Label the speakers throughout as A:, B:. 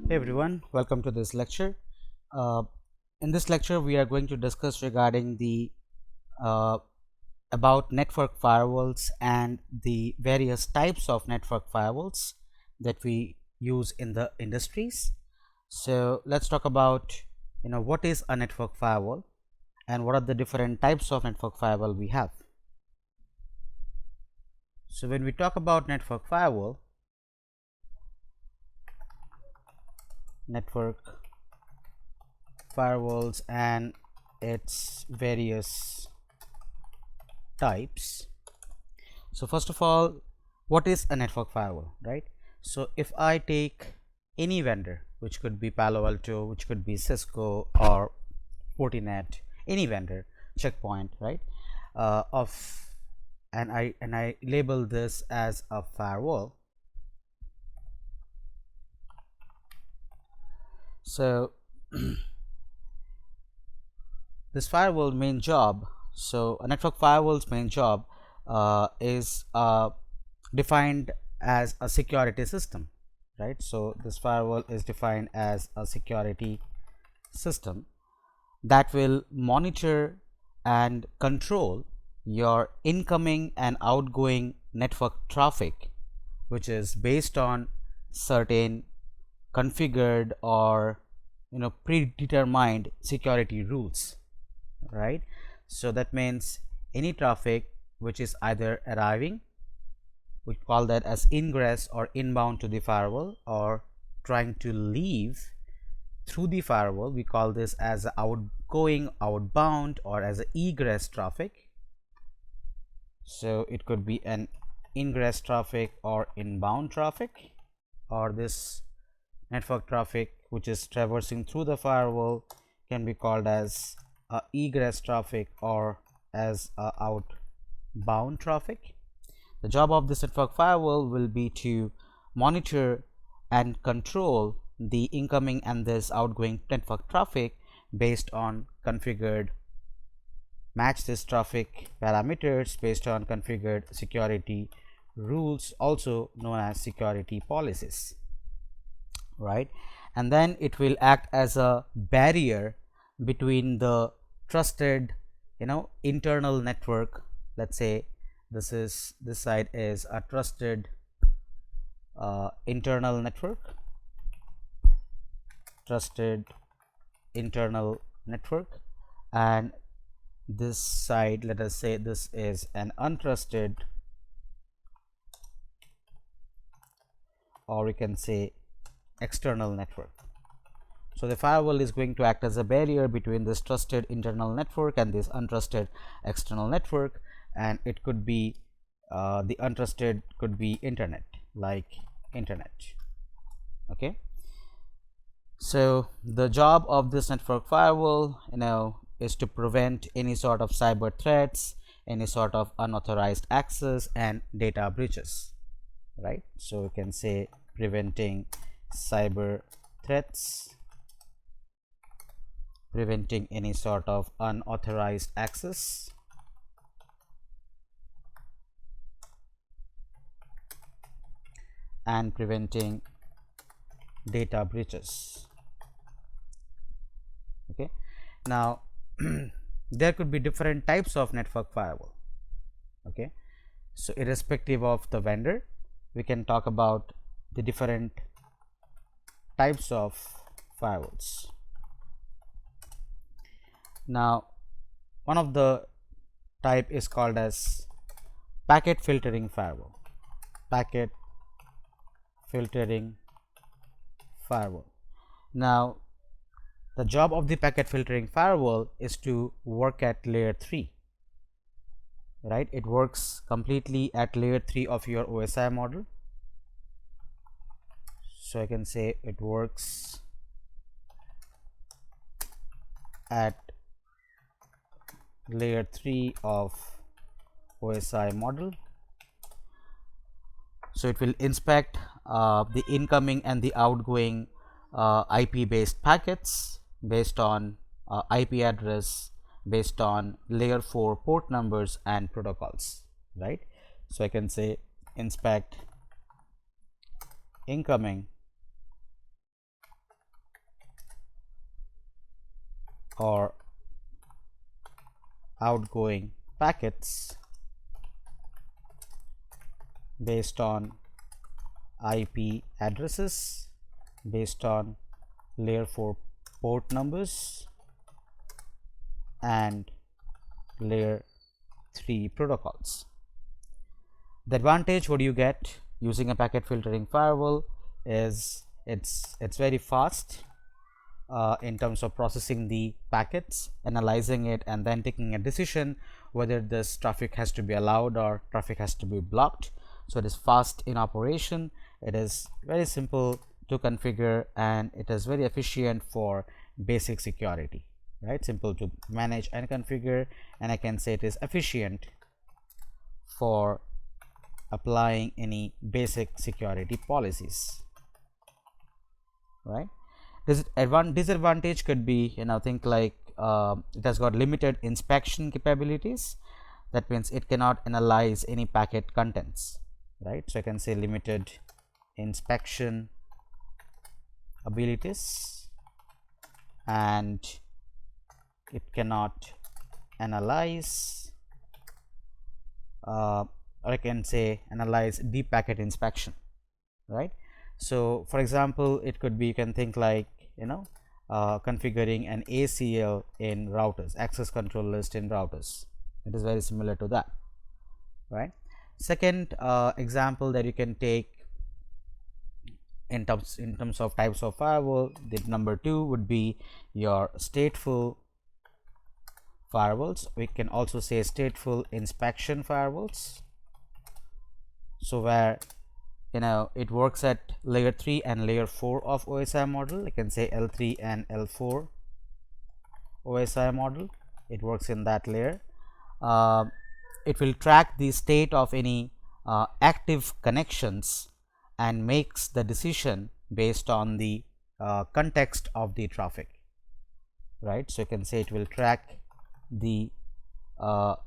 A: Hey everyone, welcome to this lecture. Uh, in this lecture, we are going to discuss regarding the uh, about network firewalls and the various types of network firewalls that we use in the industries. So let's talk about what is a network firewall and what are the different types of network firewall we have. So when we talk about network firewalls and its various types. So first of all, what is a network firewall, right? So if I take any vendor, which could be Palo Alto, which could be Cisco or Fortinet, any vendor, Checkpoint, right? Of and I label this as a firewall. So this firewall main job, so a network firewall's main job is defined as a security system, right? So this firewall is defined as a security system that will monitor and control your incoming and outgoing network traffic, which is based on certain configured or predetermined security rules, right? So that means any traffic which is either arriving, we call that as ingress or inbound to the firewall, or trying to leave through the firewall, we call this as outgoing, outbound, or as a egress traffic. So it could be an ingress traffic or inbound traffic, or this network traffic which is traversing through the firewall can be called as egress traffic or as outbound traffic. The job of this network firewall will be to monitor and control the incoming and this outgoing network traffic based on configured match this traffic parameters based on configured security rules, also known as security policies, right? And then it will act as a barrier between the trusted internal network. Let's say this side is a trusted internal network, and this side, let us say this is an untrusted, or we can say external network. So the firewall is going to act as a barrier between this trusted internal network and this untrusted external network, and it could be the untrusted could be internet, like internet. Okay, so the job of this network firewall is to prevent any sort of cyber threats, any sort of unauthorized access and data breaches, right? So we can say preventing cyber threats, preventing any sort of unauthorized access, and preventing data breaches. Okay, now there could be different types of network firewall. Okay, so irrespective of the vendor, we can talk about the different types of firewalls. Now one of the type is called as packet filtering firewall. Packet filtering firewall. Now the job of the packet filtering firewall is to work at layer 3, right? It works completely at layer 3 of your OSI model. So I can say it works at layer 3 of OSI model. So it will inspect the incoming and the outgoing IP based packets based on IP address, based on layer 4 port numbers and protocols, right? So I can say inspect incoming or outgoing packets based on IP addresses, based on layer 4 port numbers and layer 3 protocols. The advantage what you get using a packet filtering firewall is it's very fast in terms of processing the packets, analyzing it, and then taking a decision whether this traffic has to be allowed or traffic has to be blocked. So it is fast in operation, it is very simple to configure, and it is very efficient for basic security, right? Simple to manage and configure, and I can say it is efficient for applying any basic security policies, right? Disadvantage could be, think like it has got limited inspection capabilities. That means it cannot analyze any packet contents, right? So I can say limited inspection abilities, and it cannot analyze or I can say analyze deep packet inspection, right? So for example, it could be, you can think like configuring an ACL in routers, access control list in routers. It is very similar to that, right? Second example that you can take in terms of types of firewall, the number 2 would be your stateful firewalls. We can also say stateful inspection firewalls. So where it works at layer 3 and layer 4 of OSI model. I can say L3 and L4 OSI model. It works in that layer. It will track the state of any active connections and makes the decision based on the context of the traffic, right? So you can say it will track the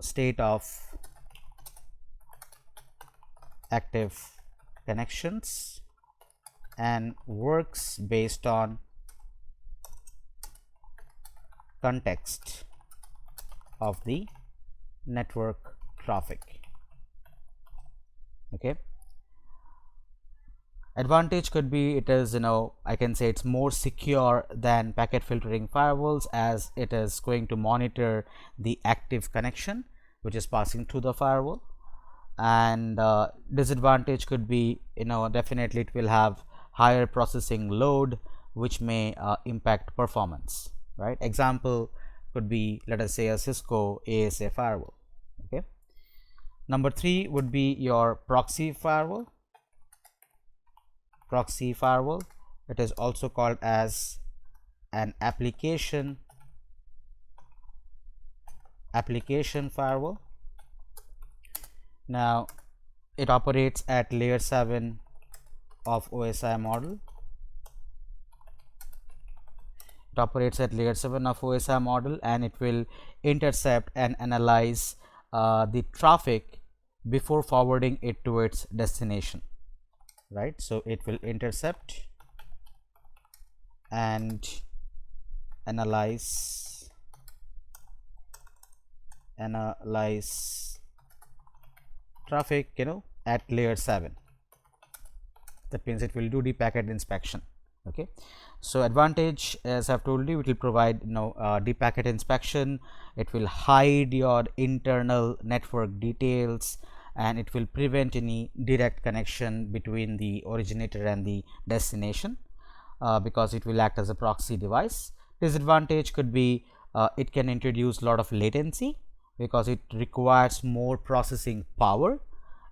A: state of active connections and works based on context of the network traffic. Okay. Advantage could be, it is I can say it's more secure than packet filtering firewalls, as it is going to monitor the active connection which is passing through the firewall. And disadvantage could be, definitely it will have higher processing load, which may impact performance, right? Example could be, let us say, a Cisco ASA firewall. Okay. Number 3 would be your proxy firewall. Proxy firewall, it is also called as an application firewall. Now it operates at layer 7 of OSI model. It operates at layer 7 of OSI model, and it will intercept and analyze the traffic before forwarding it to its destination, right? So it will intercept and analyze traffic at layer 7. That means it will do the packet inspection. Okay. So advantage, as I've told you, it will provide deep packet inspection, it will hide your internal network details, and it will prevent any direct connection between the originator and the destination, because it will act as a proxy device. Disadvantage could be it can introduce a lot of latency because it requires more processing power.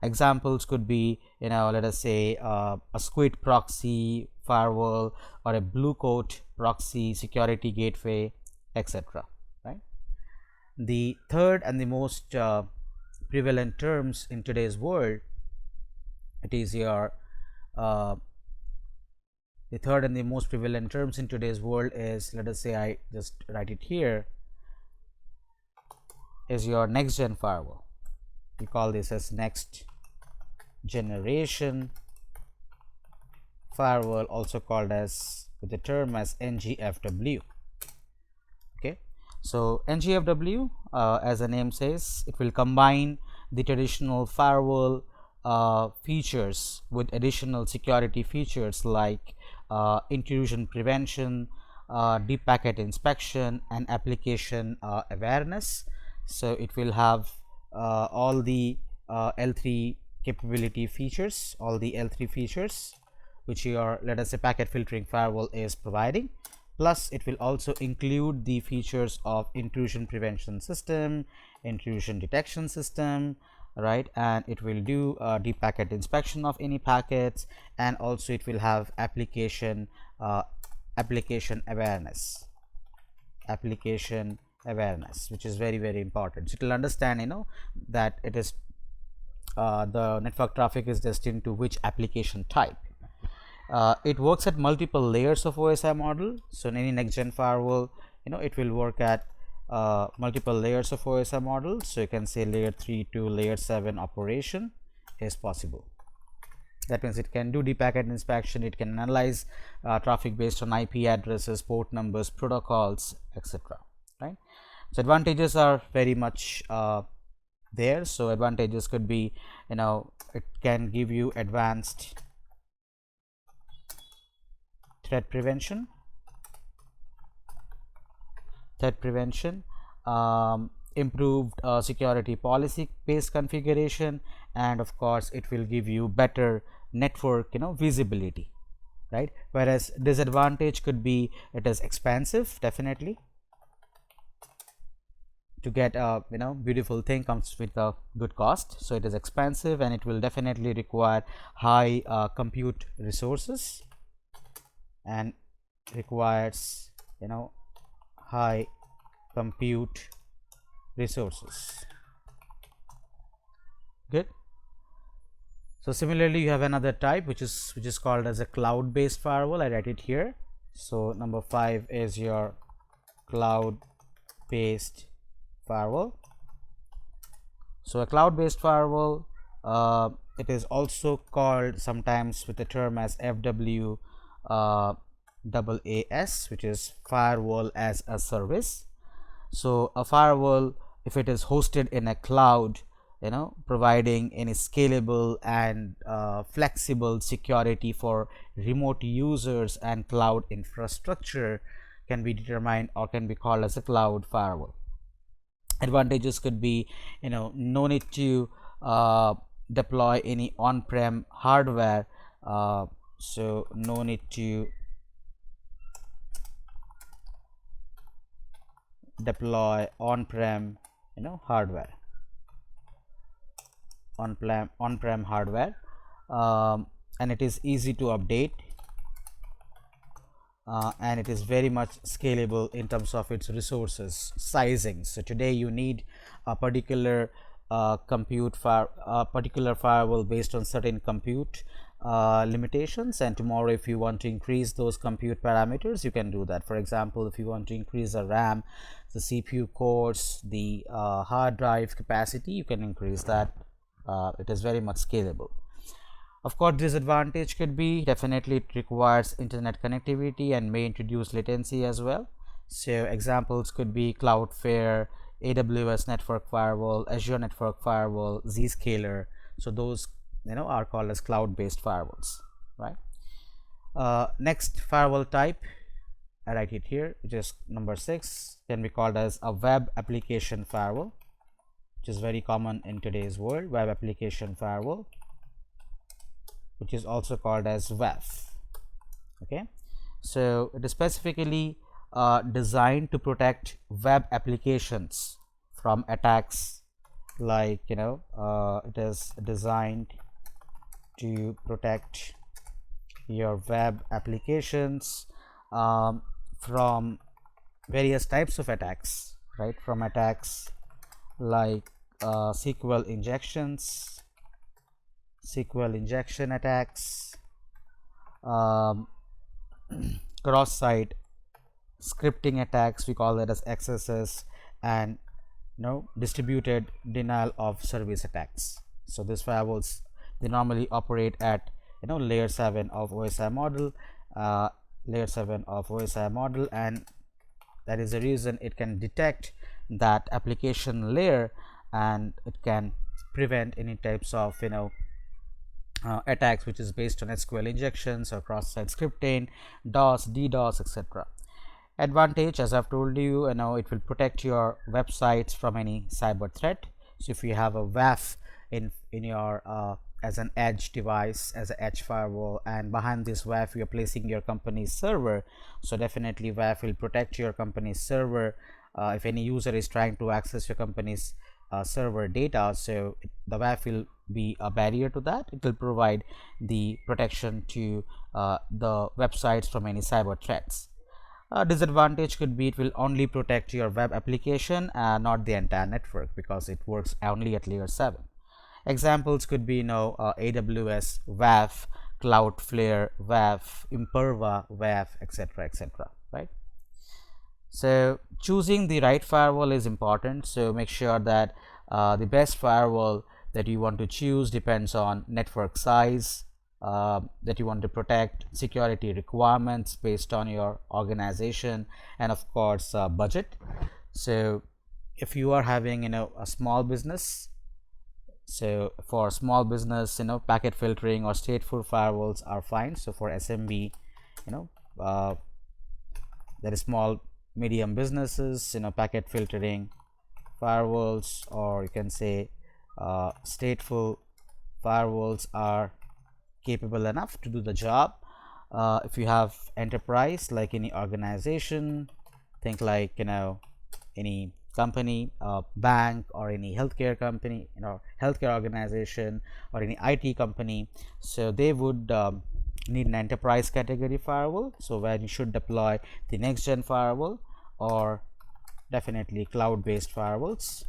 A: Examples could be, let us say a squid proxy firewall or a blue coat proxy security gateway, etc. Right. The third and the most prevalent terms in today's world, it is your the third and the most prevalent terms in today's world is, let us say, I just write it here, is your next gen firewall. We call this as next generation firewall, also called as with the term as NGFW. Okay. So NGFW, as the name says, it will combine the traditional firewall features with additional security features like intrusion prevention, deep packet inspection, and application awareness. So it will have all the L3 capability features, all the L3 features which your, let us say, packet filtering firewall is providing. Plus it will also include the features of intrusion prevention system, intrusion detection system, right, and it will do deep packet inspection of any packets, and also it will have application awareness, which is very important. So it will understand, you know, that it is the network traffic is destined to which application type. It works at multiple layers of OSI model. So in any next gen firewall, you know, it will work at multiple layers of OSI model. So you can say layer 3 to layer 7 operation is possible. That means it can do deep packet inspection, it can analyze traffic based on IP addresses, port numbers, protocols, etc. Right. So advantages are very much there. So advantages could be, you know, it can give you advanced threat prevention, improved security policy based configuration, and of course it will give you better network, you know, visibility, right. Whereas disadvantage could be it is expensive. Definitely, to get a, you know, beautiful thing comes with a good cost. So it is expensive, and it will definitely require high compute resources, and requires, you know, high compute resources. Good. So similarly, you have another type which is called as a cloud based firewall. I write it here. So number 5 is your cloud based firewall. So a cloud based firewall, it is also called sometimes with the term as FW AAS, which is firewall as a service. So a firewall, if it is hosted in a cloud, you know, providing any scalable and flexible security for remote users and cloud infrastructure, can be determined or can be called as a cloud firewall. Advantages could be, you know, no need to deploy any on-prem hardware. So no need to deploy on-prem, you know, hardware, on-prem hardware, and it is easy to update, and it is very much scalable in terms of its resources sizing. So today you need a particular particular firewall based on certain compute limitations, and tomorrow if you want to increase those compute parameters, you can do that. For example, if you want to increase the RAM, the CPU cores, the hard drive capacity, you can increase that. It is very much scalable. Of course, disadvantage could be definitely it requires internet connectivity and may introduce latency as well. So examples could be Cloudflare, AWS network firewall, Azure network firewall, Zscaler. So those, you know, are called as cloud based firewalls, right. Next firewall type, I write it here, which is number 6, can be called as a web application firewall, which is very common in today's world. Web application firewall, which is also called as WAF. Okay, so it is specifically designed to protect web applications from attacks, like, you know, it is designed to protect your web applications from various types of attacks, right, from attacks like SQL injection attacks, cross-site scripting attacks, we call that as XSS, and, you know, distributed denial of service attacks. So these firewalls, they normally operate at, you know, layer 7 of OSI model, and that is the reason it can detect that application layer, and it can prevent any types of attacks which is based on SQL injections or cross-site scripting, DOS, DDoS, etc. Advantage, as I've told you, it will protect your websites from any cyber threat. So if you have a WAF in your as an edge device, as an edge firewall, and behind this WAF you're placing your company's server, so definitely WAF will protect your company's server. If any user is trying to access your company's server data, so the WAF will be a barrier to that. It will provide the protection to the websites from any cyber threats. Disadvantage could be it will only protect your web application and not the entire network, because it works only at layer 7. Examples could be AWS WAF, Cloudflare WAF, Imperva WAF, etc., etc., right? So choosing the right firewall is important. So make sure that the best firewall that you want to choose depends on network size, that you want to protect, security requirements based on your organization, and of course budget. So if you are having a small business, so for small business, packet filtering or stateful firewalls are fine. So for SMB, that is small medium businesses, packet filtering firewalls, or you can say stateful firewalls are capable enough to do the job. If you have enterprise, like any organization, think like any company, bank, or any healthcare company, healthcare organization, or any IT company, so they would need an enterprise category firewall. So where you should deploy the next gen firewall, or definitely cloud based firewalls,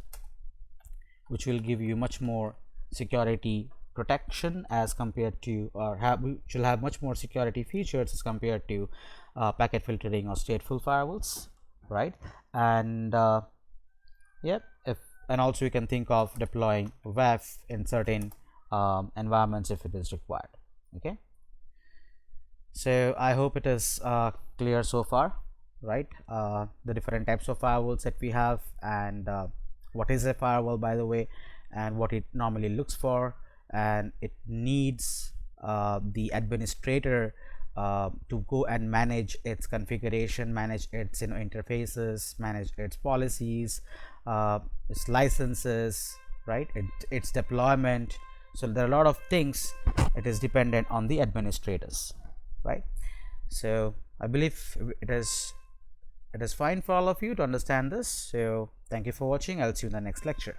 A: which will give you much more security protection as compared to, or should have much more security features as compared to packet filtering or stateful firewalls, right? And and also you can think of deploying WAF in certain environments if it is required. Okay, so I hope it is clear so far, right? The different types of firewalls that we have, and what is a firewall, by the way, and what it normally looks for, and it needs the administrator to go and manage its configuration, manage its interfaces, manage its policies, its licenses, right? Its deployment. So there are a lot of things. It is dependent on the administrators, right? So I believe it is fine for all of you to understand this. So thank you for watching. I'll see you in the next lecture.